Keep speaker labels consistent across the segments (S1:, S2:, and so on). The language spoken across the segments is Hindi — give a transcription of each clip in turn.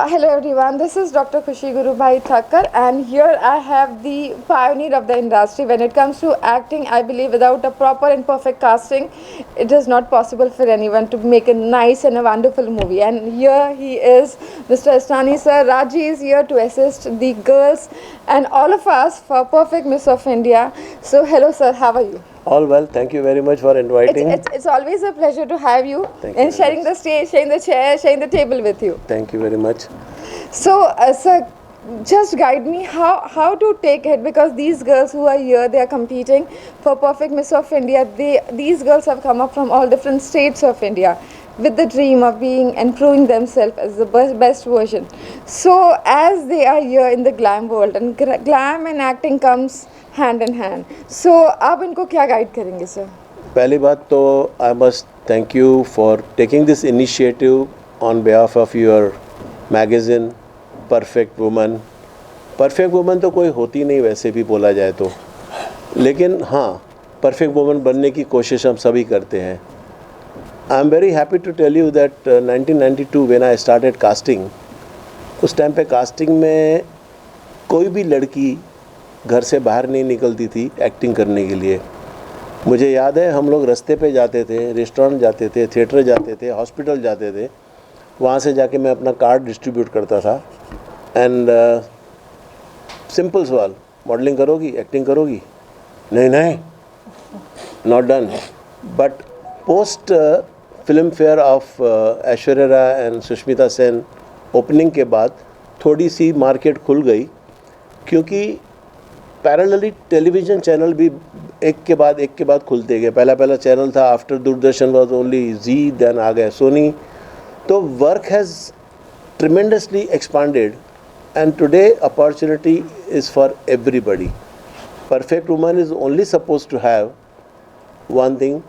S1: Hello everyone, this is Dr. Khushi Gurubhai Thakkar, and here I have the pioneer of the industry. When it comes to acting, I believe without a proper and perfect casting, it is not possible for anyone to make a nice and a wonderful movie. And here he is, Mr. Astani sir. Raji is here to assist the girls and all of us for Perfect Miss of India. So hello sir, how are you?
S2: All well, thank you very much for inviting.
S1: It's always a pleasure to have you
S2: Thank you
S1: and
S2: very
S1: sharing the stage, sharing the chair, sharing the table with you.
S2: Thank you very much.
S1: So, sir, just guide me how to take it, because these girls who are here, they are competing for Perfect Miss of India. These girls have come up from all different states of India with the dream of being and proving themselves as the best version. So, as they are here in the glam world, and glam and acting comes hand in hand. So, आप इनको क्या guide करेंगे, sir?
S2: पहली बात तो I must thank you for taking this initiative on behalf of your magazine Perfect Woman. Perfect Woman तो कोई होती नहीं वैसे भी बोला जाए तो, लेकिन हाँ Perfect Woman बनने की कोशिश हम सभी करते हैं. I am very happy to tell you that 1992 when I started casting, उस टाइम पे कास्टिंग में कोई भी लड़की घर से बाहर नहीं निकलती थी एक्टिंग करने के लिए. मुझे याद है हम लोग रास्ते पे जाते थे, रेस्टोरेंट जाते थे, थिएटर जाते थे, हॉस्पिटल जाते थे. वहाँ से जाके मैं अपना कार्ड डिस्ट्रीब्यूट करता था. एंड सिंपल सवाल, मॉडलिंग करोगी, एक्टिंग करोगी? नहीं नहीं, not done. But post Filmfare of Aishwarya Rai and Sushmita Sen opening के बाद थोड़ी सी मार्केट खुल गई, क्योंकि पैरेलली टेलीविज़न चैनल भी एक के बाद खुलते गए. पहला चैनल था, after Doordarshan was only Zee, then आ गए सोनी. तो work has tremendously expanded and today opportunity is for everybody. Perfect woman is only suppose to have one thing,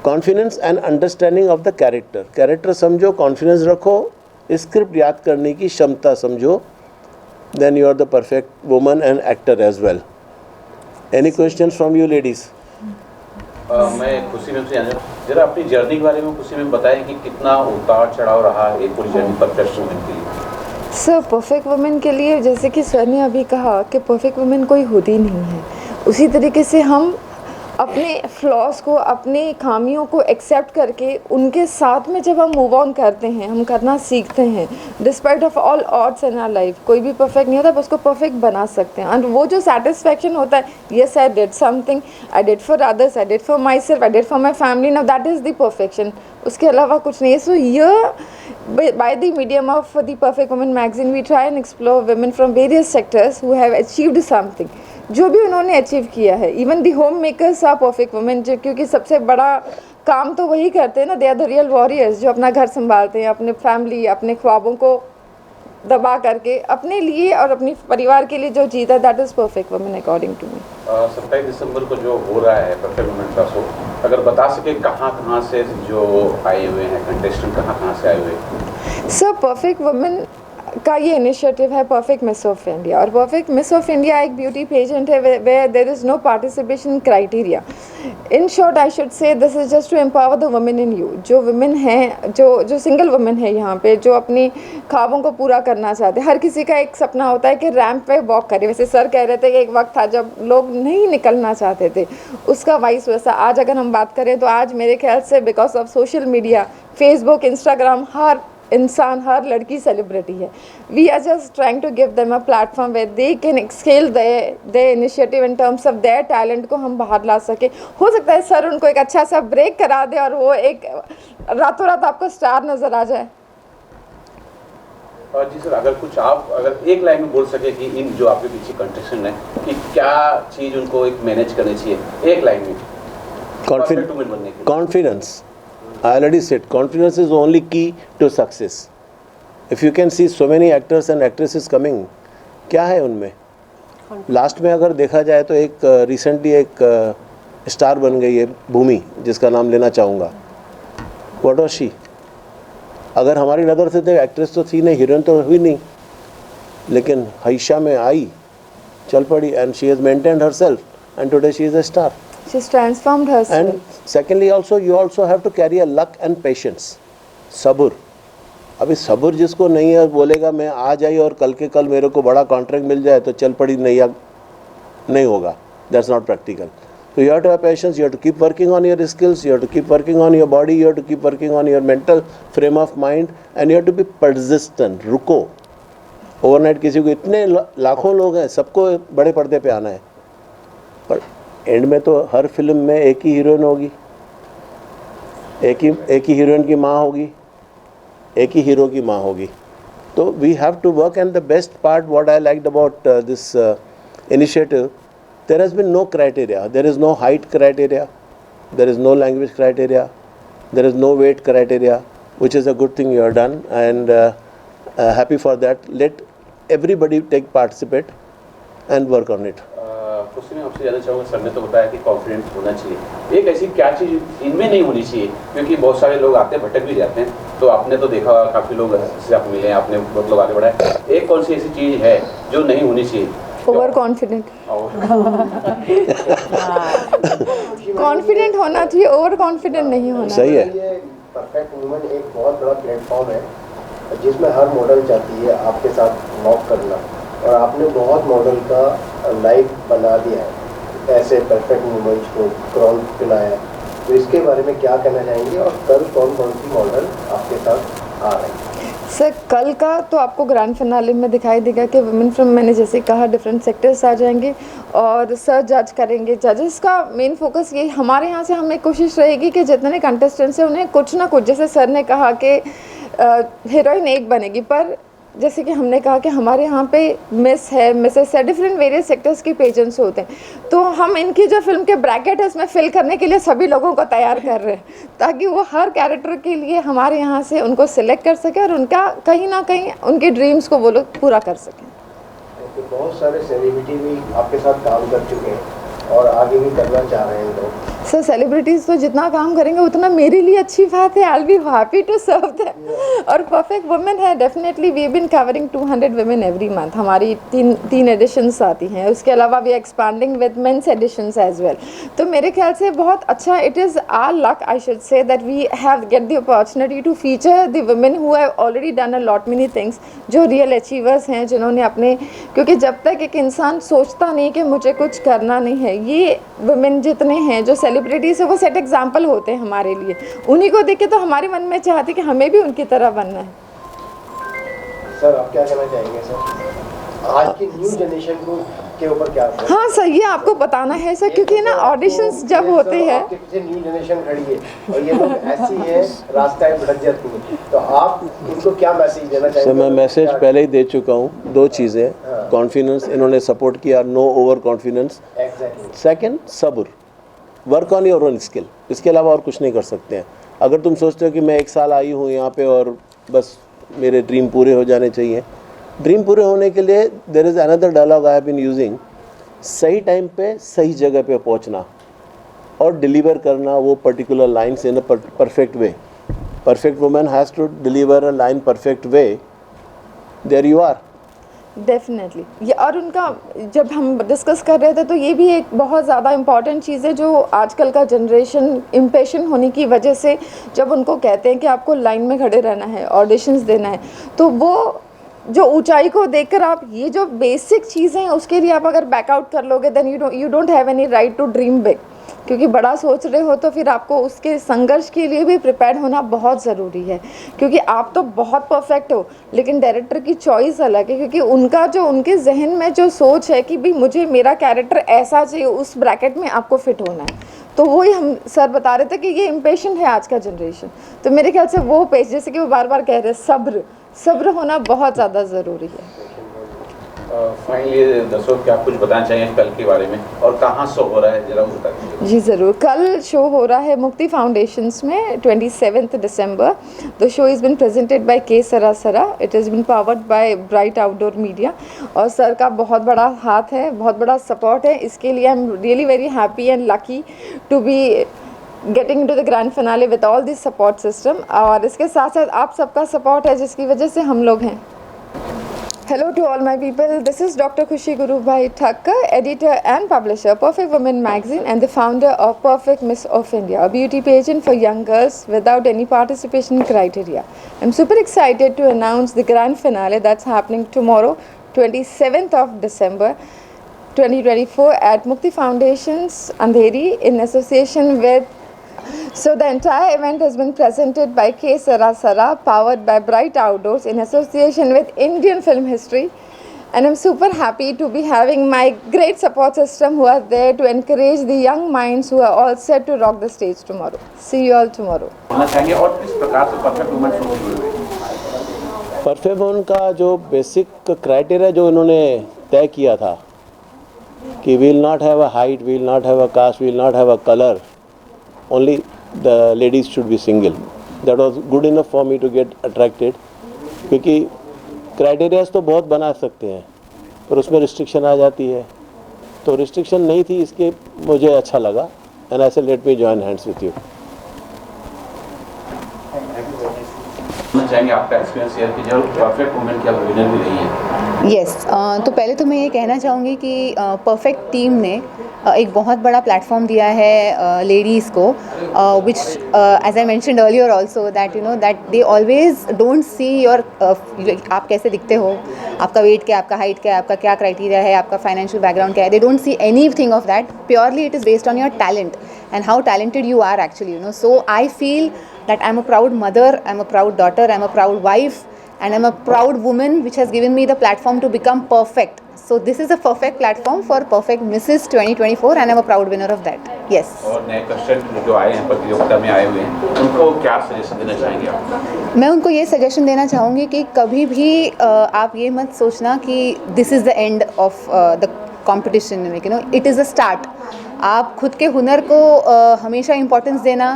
S2: confidence and understanding of the character समझो, कॉन्फिडेंस रखो, स्क्रिप्ट याद करने की क्षमता समझो, then you are the perfect woman and actor as well. Any questions from you ladies?
S3: मैं खुशी मैम से जरा अपनी जर्नी के बारे में खुशी मैम बताएं कि कितना उतार चढ़ाव रहा ये पूरी जर्नी परफेक्ट वुमन के लिए.
S1: सर, परफेक्ट वुमन के लिए जैसे कि सर ने अभी कहा कि परफेक्ट वुमन कोई होती नहीं है, उसी तरीके से हम अपने फ्लॉज को, अपनी खामियों को एक्सेप्ट करके उनके साथ में जब हम मूव ऑन करते हैं, हम करना सीखते हैं, despite of all odds in our life. कोई भी परफेक्ट नहीं होता, बस उसको परफेक्ट बना सकते हैं. एंड वो जो सेटिस्फैक्शन होता है, yes I did something, I did for others, I did for my self, I did for my family, now that is the perfection. उसके अलावा कुछ नहीं है. सो ये by the medium of the Perfect Woman magazine, we try and explore women from various sectors who have achieved something. जो भी उन्होंने अचीव किया है, even the homemakers are perfect women, क्योंकि सबसे बड़ा काम तो वही करते हैं ना. They are the real warriors, जो अपना घर संभालते हैं, अपने फैमिली, अपने ख्वाबों को दबा करके अपने लिए और अपनी परिवार के लिए जो जीता, that is perfect women according to me.
S3: 27 दिसंबर को जो हो रहा है परफेक्ट वुमेन का शो, अगर बता सके कहाँ से जो आए हुए हैं कंटेस्टेंट, कहाँ से आए हुए हैं?
S1: सर, परफेक्ट वुमेन का ये इनिशिएटिव है परफेक्ट मिस ऑफ इंडिया, और परफेक्ट मिस ऑफ इंडिया एक ब्यूटी पेजेंट है where there is no participation criteria. In short I should say this is just to empower the women in you. जो वुमेन हैं, जो सिंगल वुमेन है यहाँ पे, जो अपनी ख्वाबों को पूरा करना चाहते हैं. हर किसी का एक सपना होता है कि रैंप पे वॉक करे. वैसे सर कह रहे थे कि एक वक्त था जब लोग नहीं निकलना चाहते थे, उसका वाइस वैसा. आज अगर हम बात करें तो आज मेरे ख्याल से because of social media, Facebook, Instagram, हर इंसान, हर लड़की सेलिब्रिटी है. We are just trying to give them a platform where they can excel their initiative in terms of their talent को हम बाहर ला सके. हो सकता है सर उनको एक अच्छा सा ब्रेक करा दे और वो एक रातों रात आपको स्टार नजर आ जाए.
S3: जी सर, अगर एक लाइन में बोल सके कि इन जो आपके पीछे कंटेस्टेंट है कि क्या चीज़ उनको एक मैनेज करनी चाहिए, एक लाइन में.
S2: Confidence. I already said confidence is the only key to success. If you can see so many actors and actresses coming, क्या है उनमें? लास्ट में अगर देखा जाए तो एक रिसेंटली एक स्टार बन गई है भूमि, जिसका नाम लेना चाहूँगा. What was she? अगर हमारी नज़र से तो एक्ट्रेस तो थी नहीं, हीरोइन तो हुई नहीं, लेकिन हईशा में आई, चल पड़ी, and she has maintained herself, and today she is a star.
S1: She's transformed herself.
S2: And secondly also, you also have to carry a luck and patience, sabur. अभी सब्र जिसको नहीं है बोलेगा मैं आज आई और कल के कल मेरे को बड़ा कॉन्ट्रैक्ट मिल जाए तो चल पड़ी नैया, नहीं होगा. That's not practical. So you have to have patience, you have to keep working on your skills, you have to keep working on your body, you have to keep working on your mental frame of mind and you have to be persistent. रुको. ओवरनाइट किसी को, इतने लाखों लोग हैं, सबको बड़े पर्दे पे आना है, पर एंड में तो हर फिल्म में एक ही हीरोइन होगी, एक ही हीरोइन की माँ होगी, एक ही हीरो की माँ होगी. तो we have to work and the best part what I liked about this initiative, there has been no criteria, there is no height criteria, there is no language criteria, there is no weight criteria, which is a good thing you have done and happy for that. Let everybody take participate and work on it.
S3: कुछ मैं आपसे जानना चाहूँगा, सर ने तो बताया कि कॉन्फिडेंस होना चाहिए, एक ऐसी क्या चीज़ इनमें नहीं होनी चाहिए, क्योंकि बहुत सारे लोग आते हैं भटक भी जाते हैं, तो आपने तो देखा काफ़ी लोग जिससे आप मिले, आपने बहुत लोग आगे बढ़ाए, एक कौन सी ऐसी चीज़ है जो नहीं होनी चाहिए?
S1: Over confident. कॉन्फिडेंट होना चाहिए, ओवर कॉन्फिडेंट नहीं होना.
S2: सही है.
S4: ये परफेक्ट वुमन एक बहुत बड़ा प्लेटफॉर्म है जिसमें हर मॉडल चाहती है आपके साथ वॉक करना, और आपने बहुत मॉडल का लाइफ बना दिया है ऐसे परफेक्ट वुमेन्स को क्राउन पिलाया. तो इसके बारे में क्या कहना चाहेंगे और कल कौन कौन सी मॉडल आपके साथ आ रहे हैं?
S1: सर कल का तो आपको ग्रैंड फिनाले में दिखाई देगा कि वुमेन फ्रॉम, मैंने जैसे कहा, डिफरेंट सेक्टर्स आ जाएंगे और सर जज करेंगे. जजेस का मेन फोकस यही, हमारे यहाँ से हमें कोशिश रहेगी कि जितने कंटेस्टेंट्स हैं उन्हें कुछ ना कुछ, जैसे सर ने कहा कि हीरोइन एक बनेगी, पर जैसे कि हमने कहा कि हमारे यहाँ पे मिस है, मिसेस है, डिफरेंट वेरियस सेक्टर्स की पेजेंट्स होते हैं, तो हम इनकी जो फिल्म के ब्रैकेट है उसमें फिल करने के लिए सभी लोगों को तैयार कर रहे हैं, ताकि वो हर कैरेक्टर के लिए हमारे यहाँ से उनको सिलेक्ट कर सके और उनका कहीं ना कहीं उनके ड्रीम्स को वो लोग पूरा कर सकें.
S4: तो बहुत सारे सेलिब्रिटी भी आपके साथ काम कर चुके हैं और आगे भी करना चाह रहे हैं लोग.
S1: सर सेलिब्रिटीज़ तो जितना काम करेंगे उतना मेरे लिए अच्छी बात है. I will be happy to serve them. और परफेक्ट वुमेन है, definitely we been covering 200 women every month. हमारी तीन एडिशंस आती हैं, उसके अलावा we expanding with men's editions as well. तो मेरे ख्याल से बहुत अच्छा, it is our luck I should say that we have get the opportunity to feature the women who have already done a lot many things, जो रियल अचीवर्स हैं, जिन्होंने अपने, क्योंकि जब तक एक इंसान सोचता नहीं कि मुझे कुछ करना नहीं है, ये वुमेन जितने हैं जो सेलिब्रिटीज़ है वो सेट एग्जाम्पल होते हैं हमारे लिए. उन्हीं को देख के तो हमारे मन में चाहती कि हमें भी उनकी तरह बनना है.
S4: सर आप क्या कहना चाहेंगे सर आज की न्यू जनरेशन को के ऊपर क्या?
S1: हाँ सर, ये आपको बताना है सर, क्योंकि ना ऑडिशंस जब होते हैं,
S4: आपके पीछे न्यू जनरेशन खड़ी है और ये लोग ऐसी है रास्ता भटक जाती है, तो आप उनको क्या मैसेज देना चाहेंगे?
S2: सर मैं मैसेज पहले ही दे चुका हूँ. दो चीज़ें, कॉन्फिडेंस इन्होंने सपोर्ट किया, no over confidence.
S4: Exactly.
S2: Second सब्र, work on your own skill. इसके अलावा और कुछ नहीं कर सकते हैं. अगर तुम सोचते हो कि मैं 1 साल आई हूँ यहाँ पे और बस मेरे ड्रीम पूरे हो जाने चाहिए, ड्रीम पूरे होने के लिए there is another dialogue I have been using, सही टाइम पे सही जगह पे पहुँचना और डिलीवर करना वो particular lines in a perfect way. Perfect women has to deliver a line perfect way, there you are.
S1: Definitely. ये और उनका जब हम डिस्कस कर रहे थे तो ये भी एक बहुत ज़्यादा इम्पॉर्टेंट चीज़ है, जो आजकल का जनरेशन इम्पेशेंट होने की वजह से जब उनको कहते हैं कि आपको लाइन में खड़े रहना है, ऑडिशंस देना है, तो वो जो ऊंचाई को देखकर आप ये जो बेसिक चीज़ें हैं उसके लिए आप अगर बैकआउट कर लोगे then you don't have any right to dream big. क्योंकि बड़ा सोच रहे हो तो फिर आपको उसके संघर्ष के लिए भी प्रिपेयर होना बहुत ज़रूरी है. क्योंकि आप तो बहुत परफेक्ट हो, लेकिन डायरेक्टर की चॉइस अलग है, क्योंकि उनका जो उनके जहन में जो सोच है कि भाई मुझे मेरा कैरेक्टर ऐसा चाहिए, उस ब्रैकेट में आपको फिट होना है. तो वही हम सर बता रहे थे कि ये इम्पेशेंट है आज का जनरेशन. तो मेरे ख्याल से वो पेज, जैसे कि वो बार बार कह रहे हैं, सब्र होना बहुत ज़्यादा ज़रूरी है.
S3: फाइनली दर्शकों क्या कुछ बताना चाहिए कल के बारे में और कहाँ शो हो रहा है, जरा बता दीजिए.
S1: जी ज़रूर. कल शो हो रहा है मुक्ति फाउंडेशंस में 27 दिसंबर. The show is been presented by K Sarasara. It is been powered by bright outdoor media. और सर का बहुत बड़ा हाथ है, बहुत बड़ा सपोर्ट है. इसके लिए I am really very happy and lucky to be getting into the grand finale with all this support system. और इसके साथ साथ आप सबका सपोर्ट है जिसकी वजह से हम लोग हैं. Hello to all my people. This is Dr. Khushi Gurubhai Thakkar, editor and publisher, Perfect Women magazine, and the founder of Perfect Miss of India, a beauty pageant for young girls without any participation criteria. I'm super excited to announce the grand finale that's happening tomorrow, 27th of December 2024 at Mukti Foundation's Andheri in association with. So the entire event has been presented by K. Sarasara, powered by Bright Outdoors in association with Indian Film History. And I'm super happy to be having my great support system who are there to encourage the young minds who are all set to rock the stage tomorrow. See you all tomorrow.
S3: बोलना चाहेंगे और किस प्रकार से परफेक्ट वुमन शो से जुड़े हुए?
S2: परफेक्ट वुमन का जो बेसिक क्राइटेरिया जो इन्होंने तय किया था कि will not have a height, will not have a caste, will not have a colour, only the ladies should be single. That was good enough for me to get attracted, क्योंकि क्राइटेरियाज तो बहुत बना सकते हैं पर उसमें रिस्ट्रिक्शन आ जाती है, तो रिस्ट्रिक्शन नहीं थी, इसके मुझे अच्छा लगा and I said let me join hands with you.
S3: बोलना चाहेंगे आपका एक्सपीरियंस शेयर कीजिए और परफेक्ट वुमन की आप विनर भी रही हैं.
S5: यस तो पहले तो मैं ये कहना चाहूँगी कि परफेक्ट टीम ने एक बहुत बड़ा प्लेटफॉर्म दिया है लेडीज़ को, which as I mentioned earlier also that you know that they always don't see your आप कैसे दिखते हो, आपका वेट क्या, आपका हाइट क्या है, आपका क्या क्राइटेरिया है, आपका फाइनेंशियल बैकग्राउंड क्या है. They don't see any thing of that. Purely it is based on your talent and how talented you are actually, you know. So I feel that I'm a proud mother, I'm a proud daughter, I'm a proud wife, and I'm a proud woman which has given me the platform to become perfect. So this is a perfect platform for Perfect Mrs. 2024 and I'm a proud winner of that. Yes.
S3: और नए कंटेस्टेंट जो आए हैं प्रतियोगिता में आए हुए हैं उनको क्या सजेशन देना चाहेंगे आप?
S5: मैं उनको ये सजेशन देना चाहूँगी कि कभी भी आप ये मत सोचना कि this is the end of the competition, you know, it is a start. आप खुद के हुनर को हमेशा इम्पोर्टेंस देना,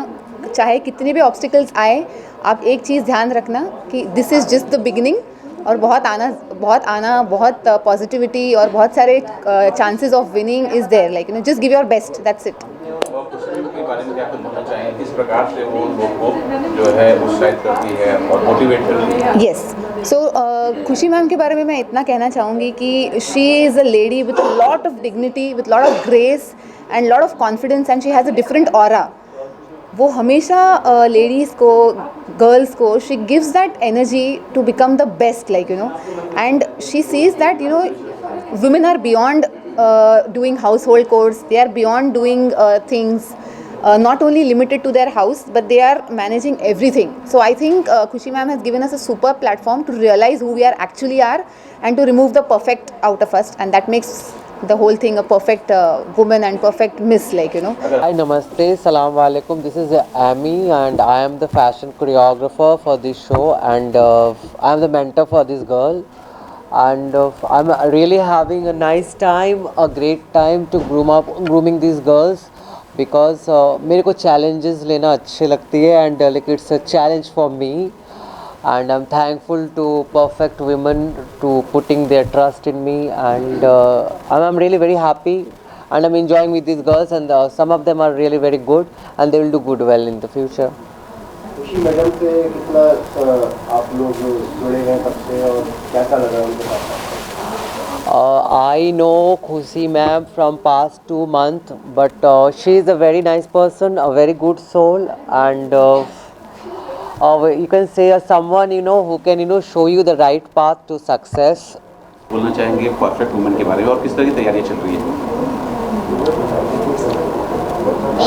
S5: चाहे कितने भी ऑब्स्टिकल्स आए. आप एक चीज़ ध्यान रखना कि this is just the beginning, और बहुत पॉजिटिविटी और बहुत सारे chances of winning is there. Like you know, just give your best, that's it.
S3: और खुशी के बारे में क्या कुछ बोलना चाहेंगे, किस प्रकार से वो लोग को जो है उत्साहित करती है और मोटिवेट करती है?
S5: यस, सो खुशी मैम के बारे में मैं इतना कहना चाहूँगी कि she is a lady with a lot of dignity, with lot of grace and lot of confidence, and she has a different aura. वो हमेशा लेडीज़ को, गर्ल्स को, she gives that energy to become the best, like you know, and she sees that you know women are beyond doing household chores, they are beyond doing things not only limited to their house but they are managing everything. So I think Khushi ma'am has given us a super platform to realize who we are actually are and to remove the perfect out of us, and that makes the whole thing a perfect woman and perfect miss, like you know.
S6: Hi, namaste, salam alaikum. This is Amy and I am the fashion choreographer for this show, and I am the mentor for this girl, and I'm really having a nice time, a great time to grooming these girls, because मेरे को challenges लेना अच्छे लगती है, and like it's a challenge for me, and I'm thankful to Perfect Women to putting their trust in me, and I'm really very happy and I'm enjoying with these girls, and some of them are really very good and they will do good well in the future.
S4: खुशी मैडम से कितना आप लोग जुड़े हैं तब से और कैसा लगा उनके साथ?
S6: I know Khushi ma'am from past 2 months, but she is a very nice person, a very good soul, and you can say someone, you know, who can, you know, show you the right path to success.
S3: बोलना चाहेंगे परफेक्ट वुमन के बारे में और किस तरह की तैयारियां चल रही है?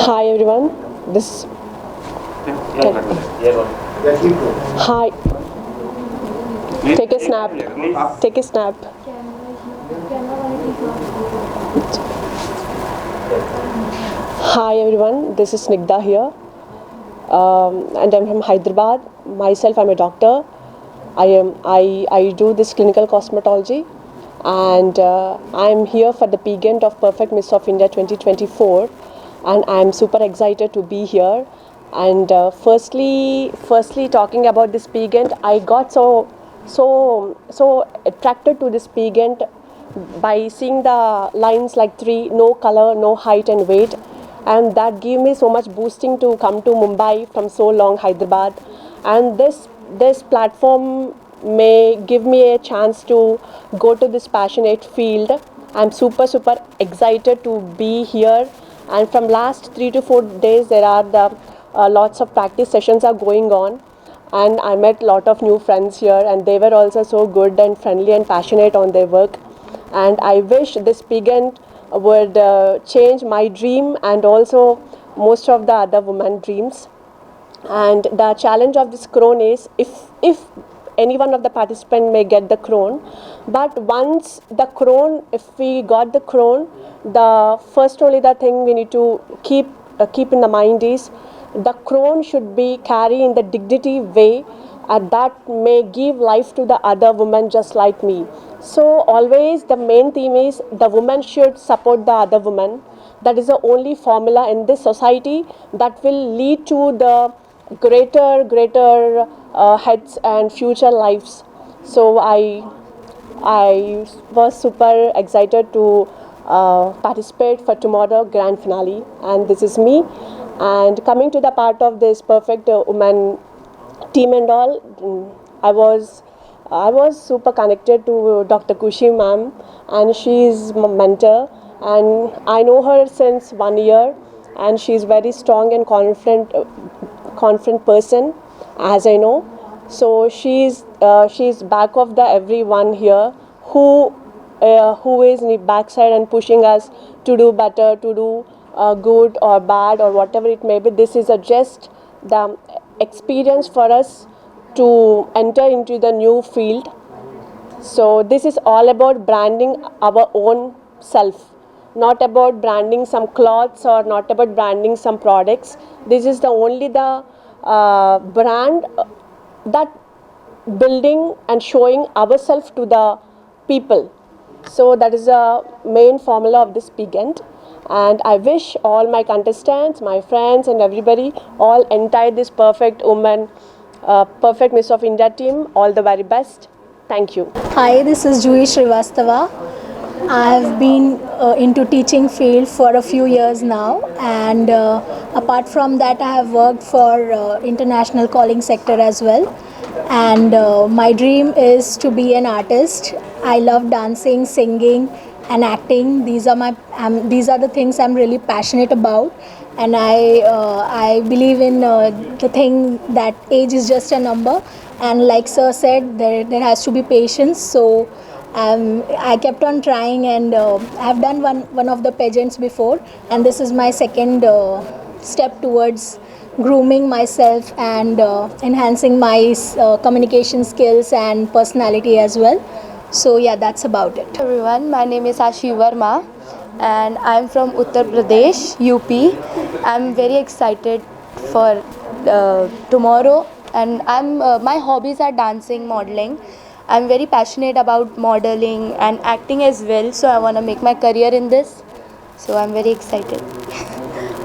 S7: Hi everyone, this hi. Take a snap. Take a snap. Hi everyone, this is Snigdha here, and I'm from Hyderabad. Myself, I'm a doctor. I do this clinical cosmetology, and I'm here for the pageant of Perfect Miss of India 2024, and I'm super excited to be here. And firstly talking about this pageant, I got so attracted to this pageant by seeing the lines like 3, no color, no height and weight, and that gave me so much boosting to come to Mumbai from so long Hyderabad. And this platform may give me a chance to go to this passionate field. I'm super excited to be here, and from last 3 to 4 days there are the lots of practice sessions are going on, and I met lot of new friends here, and they were also so good and friendly and passionate on their work. And I wish this pageant would change my dream and also most of the other women dreams. And the challenge of this crown is if any one of the participant may get the crown, but once the crown, if we got the crown, the first only the thing we need to keep in the mind is the crown should be carried in the dignity way, and that may give life to the other women just like me. So always the main theme is the woman should support the other woman. That is the only formula in this society that will lead to the greater heads and future lives. So I was super excited to participate for tomorrow grand finale, and this is me. And coming to the part of this perfect woman team and all, I was super connected to Dr. Kushi ma'am, and she is my mentor, and I know her since 1 year, and she is very strong and confident person, as I know. So she's back of the everyone here who is in the backside and pushing us to do better, to do good or bad or whatever it may be. This is just the experience for us to enter into the new field. So this is all about branding our own self, not about branding some clothes or not about branding some products. This is the only the brand that building and showing ourselves to the people. So that is the main formula of this pageant. And I wish all my contestants, my friends and everybody, all entire this perfect woman, perfect Miss of India team, all the very best. Thank you.
S8: Hi, this is Juhi Srivastava. I have been into teaching field for a few years now, and apart from that I have worked for international calling sector as well. And my dream is to be an artist. I love dancing, singing and acting. These are the things I'm really passionate about, and I believe in the thing that age is just a number, and like sir said, there has to be patience. So I kept on trying, and I've done one of the pageants before, and this is my second step towards grooming myself and enhancing my communication skills and personality as well. So yeah, that's about it.
S9: Everyone, my name is Ashi Verma and I'm from Uttar Pradesh, UP. I'm very excited for tomorrow, and my hobbies are dancing, modeling. I'm very passionate about modeling and acting as well, so I want to make my career in this. So I'm very excited.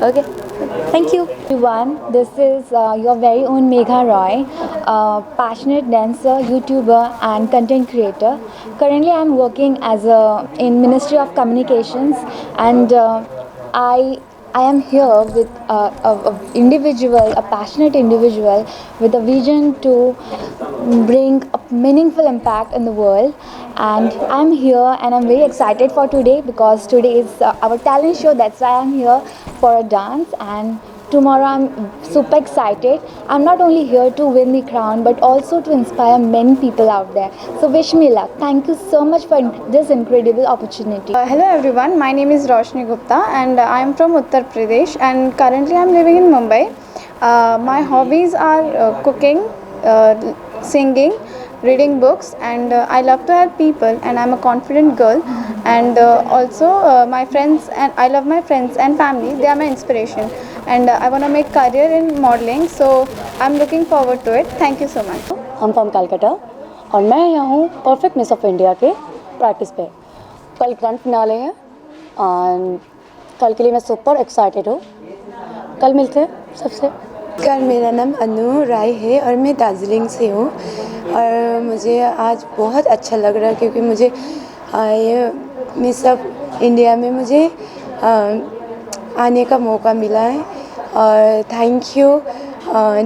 S9: Okay, thank you.
S10: Everyone, this is your very own Megha Roy, passionate dancer, YouTuber and content creator. Currently I am working as in Ministry of Communications, and I am here with a passionate individual with a vision to bring a meaningful impact in the world. And I'm here and I'm very excited for today, because today is our talent show. That's why I'm here for a dance, and tomorrow I'm super excited. I'm not only here to win the crown but also to inspire many people out there. So wish me luck. Thank you so much for this incredible opportunity.
S11: Hello everyone, my name is Roshni Gupta and I am from Uttar Pradesh, and currently I am living in Mumbai. My hobbies are cooking, singing, reading books, and I love to help people, and I'm a confident girl. And also my friends, and I love my friends and family. They are my inspiration, and I want to make career in modeling, so I'm looking forward to it. Thank you so much.
S12: I'm from Calcutta और मैं यहाँ हूँ परफेक्ट मिस ऑफ इंडिया के प्रैक्टिस पे. कल ग्रैंड फिनाले है और कल के लिए मैं सुपर एक्साइटेड हूँ. कल मिलते हैं सबसे.
S13: नमस्कार, मेरा नाम अनु राय है और मैं दार्जिलिंग से हूँ, और मुझे आज बहुत अच्छा लग रहा है क्योंकि मुझे ये मिस ऑफ इंडिया में मुझे आने का मौका मिला है. और थैंक यू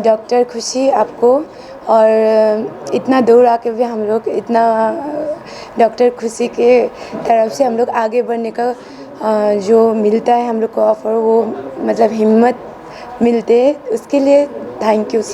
S13: डॉक्टर खुशी आपको और इतना दूर आके भी हम लोग इतना डॉक्टर खुशी के तरफ से हम लोग आगे बढ़ने का जो मिलता है हम लोग को ऑफर, वो मतलब हिम्मत मिलते, उसके लिए थैंक यू।